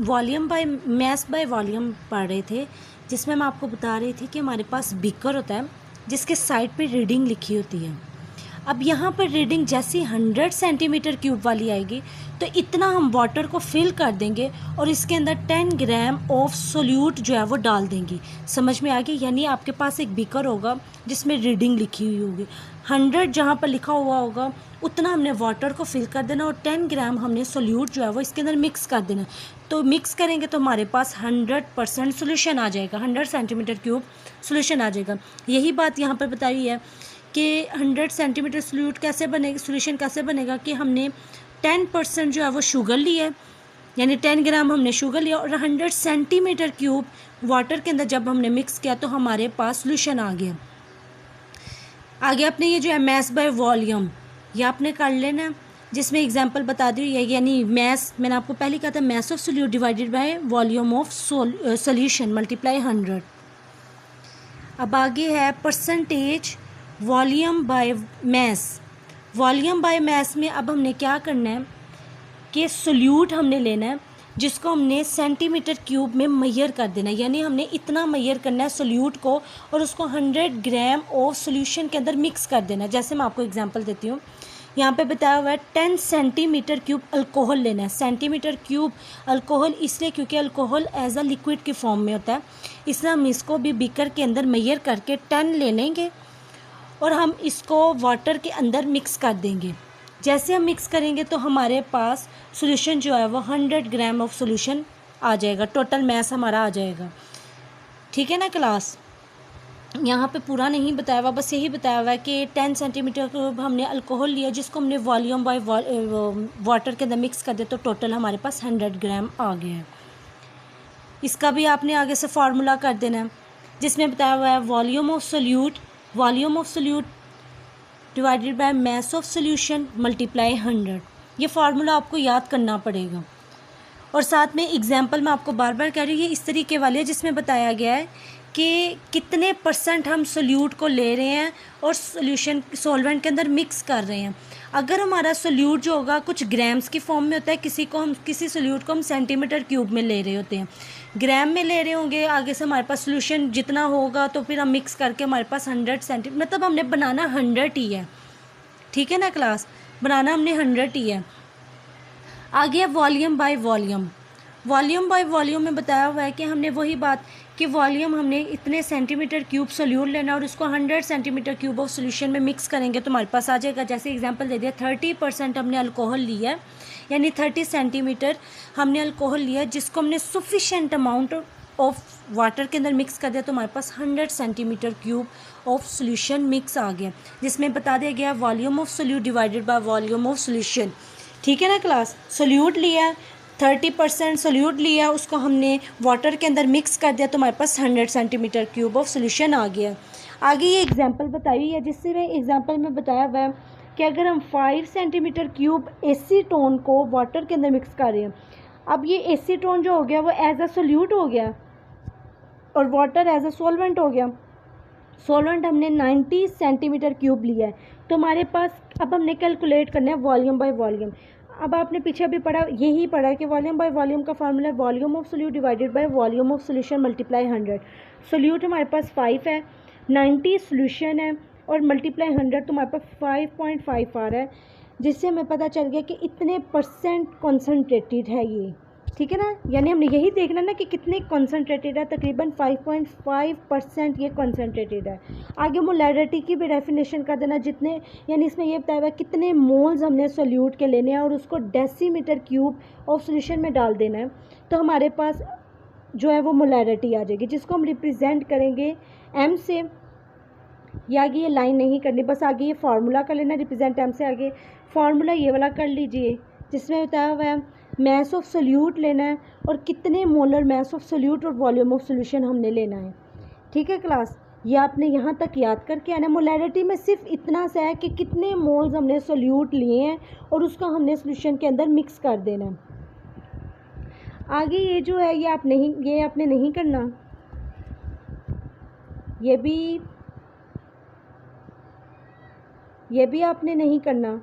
Volume by mass by volume पढ़ रहे थे, जिसमें मैं आपको बता रही थी कि हमारे पास बीकर होता है जिसके साइड पे रीडिंग लिखी होती है। अब यहाँ पर रीडिंग जैसी 100 सेंटीमीटर क्यूब वाली आएगी तो इतना हम वाटर को फिल कर देंगे और इसके अंदर 10 ग्राम ऑफ सोल्यूट जो है वो डाल देंगे। समझ में आ गई? यानी आपके पास एक बीकर होगा जिसमें रीडिंग लिखी हुई होगी, 100 जहाँ पर लिखा हुआ होगा उतना हमने वाटर को फिल कर देना और 10 ग्राम हमने सोल्यूट जो है वो इसके अंदर मिक्स कर देना। तो मिक्स करेंगे तो हमारे पास 100% सोल्यूशन आ जाएगा, 100 सेंटीमीटर क्यूब सोल्यूशन आ जाएगा। यही बात यहाँ पर बताई है कि 100 सेंटीमीटर सोल्यूट कैसे बनेगा, सोल्यूशन कैसे बनेगा कि हमने 10% जो है वो शुगर ली है, यानी 10 ग्राम हमने शुगर लिया और 100 सेंटीमीटर क्यूब वाटर के अंदर जब हमने मिक्स किया तो हमारे पास सोल्यूशन आ गया। आगे आपने ये जो है मैस बाय वॉल्यूम ये आपने कर लेना, जिसमें एग्जांपल बता दी है, यानी मैस मैंने आपको पहले कहा था mass of solute divided by volume of solution multiply 100। अब आगे है percentage volume by mass. Volume by mass में अब हमने क्या करना है कि सोल्यूट हमने लेना है जिसको हमने सेंटीमीटर क्यूब में मेजर कर देना है, यानी हमने इतना मेजर करना है सोल्यूट को और उसको 100 ग्राम ऑफ सोल्यूशन के अंदर मिक्स कर देना है। जैसे मैं आपको एग्जांपल देती हूँ, यहाँ पे बताया हुआ है 10 सेंटीमीटर क्यूब अल्कोहल लेना है। सेंटीमीटर क्यूब अल्कोहल इसलिए क्योंकि अल्कोहल एज अ लिक्विड के फॉर्म में होता है, इसलिए हम इसको भी बीकर के अंदर मेजर करके 10 ले लेंगे और हम इसको वाटर के अंदर मिक्स कर देंगे। जैसे हम मिक्स करेंगे तो हमारे पास सोल्यूशन जो है वो 100 ग्राम ऑफ सोल्यूशन आ जाएगा, टोटल मैस हमारा आ जाएगा। ठीक है ना क्लास? यहाँ पे पूरा नहीं बताया हुआ, बस यही बताया हुआ है कि 10 सेंटीमीटर क्यूब हमने अल्कोहल लिया जिसको हमने वॉल्यूम बाय वाटर के अंदर मिक्स कर दिया तो टोटल हमारे पास 100 ग्राम आ गया है। इसका भी आपने आगे से फार्मूला कर देना है जिसमें बताया हुआ है volume of solute divided by mass of solution multiply 100। ये फार्मूला आपको याद करना पड़ेगा। और साथ में एग्जांपल मैं आपको बार बार कह रही हूँ, ये इस तरीके वाली है जिसमें बताया गया है कि कितने % हम सोल्यूट को ले रहे हैं और सॉल्वेंट के अंदर मिक्स कर रहे हैं। अगर हमारा सोल्यूट जो होगा कुछ ग्राम्स की फॉर्म में होता है, किसी सोल्यूट को हम सेंटीमीटर क्यूब में ले रहे होते हैं, ग्राम में ले रहे होंगे, आगे से हमारे पास सोल्यूशन जितना होगा तो फिर हम मिक्स करके हमारे पास 100 सेंटीमीटर, मतलब हमने बनाना 100 ही है। ठीक है ना क्लास? बनाना हमने 100 ही है। आगे है वॉल्यूम बाय वॉल्यूम में बताया हुआ है कि हमने वही बात कि वॉल्यूम हमने इतने सेंटीमीटर क्यूब सोल्यूट लेना और उसको 100 सेंटीमीटर क्यूब ऑफ सोल्यूशन में मिक्स करेंगे तो हमारे पास आ जाएगा। जैसे एग्जांपल दे दिया, 30% हमने अल्कोहल लिया है, यानी 30 सेंटीमीटर हमने अल्कोहल लिया जिसको हमने सफिशेंट अमाउंट ऑफ वाटर के अंदर मिक्स कर दिया तो हमारे पास 100 centimetre cube of solution mix आ गया, जिसमें बता दिया गया volume of solute divided by volume of solution. ठीक है ना क्लास? सोल्यूट लिया 30% सोल्यूट लिया, उसको हमने वाटर के अंदर मिक्स कर दिया तो हमारे पास 100 सेंटीमीटर क्यूब ऑफ सोल्यूशन आ गया। आगे ये एग्जांपल बताई हुई है जिससे मैं एग्जांपल में बताया हुआ है कि अगर हम 5 सेंटीमीटर क्यूब एसीटोन को वाटर के अंदर मिक्स कर रहे हैं, अब ये एसीटोन जो हो गया वो एज अ सोल्यूट हो गया और वाटर एज अ सॉल्वेंट हो गया। सॉल्वेंट हमने 90 सेंटीमीटर क्यूब लिया है तो हमारे पास अब हमने कैलकुलेट करना है वॉल्यूम बाय वॉल्यूम। अब आपने पीछे अभी यही पढ़ा कि वॉल्यूम बाय वॉल्यूम का फार्मूला है volume of solute divided by volume of solution multiply 100। Solute हमारे पास 5 है, 90 सोल्यूशन है और मल्टीप्लाई 100 तो हमारे पास 5.5 आ रहा है, जिससे हमें पता चल गया कि इतने % कॉन्सनट्रेटेड है ये। ठीक है ना? यानी हमने यही देखना ना कि कितने कॉन्सनट्रेटेड है, तकरीबन 5.5% ये कॉन्सनट्रेटेड है। आगे मोलैरिटी की भी डेफिनेशन कर देना, जितने यानी इसमें ये बताया हुआ कितने मोल्स हमने सोल्यूट के लेने हैं और उसको डेसीमीटर क्यूब ऑफ सोल्यूशन में डाल देना है तो हमारे पास जो है वो मोलैरिटी आ जाएगी, जिसको हम रिप्रेजेंट करेंगे M से। ये आगे ये लाइन नहीं करनी, बस आगे ये फार्मूला कर लेना, रिप्रेजेंट M से। आगे फार्मूला ये वाला कर लीजिए जिसमें बताया हुआ है मैस ऑफ सोल्यूट लेना है और कितने मोलर मैस ऑफ सोल्यूट और वॉल्यूम ऑफ सोल्यूशन हमने लेना है। ठीक है क्लास? ये आपने यहाँ तक याद करके आना। मोलैरिटी में सिर्फ इतना सा है कि कितने मोल्स हमने सोल्यूट लिए हैं और उसका हमने सोल्यूशन के अंदर मिक्स कर देना है। आगे ये जो है ये आपने नहीं करना, ये भी आपने नहीं करना।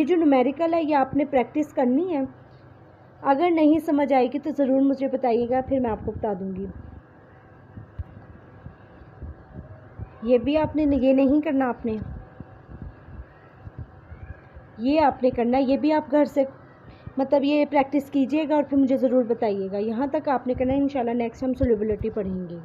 ये जो न्यूमेरिकल है ये आपने प्रैक्टिस करनी है। अगर नहीं समझ आएगी तो ज़रूर मुझे बताइएगा, फिर मैं आपको बता दूँगी। ये भी आपने ये नहीं करना, आपने ये आपने करना, ये भी आप घर से मतलब ये प्रैक्टिस कीजिएगा और फिर मुझे ज़रूर बताइएगा। यहाँ तक आपने करना है, इंशाल्लाह नेक्स्ट हम सोल्यूबिलिटी पढ़ेंगे।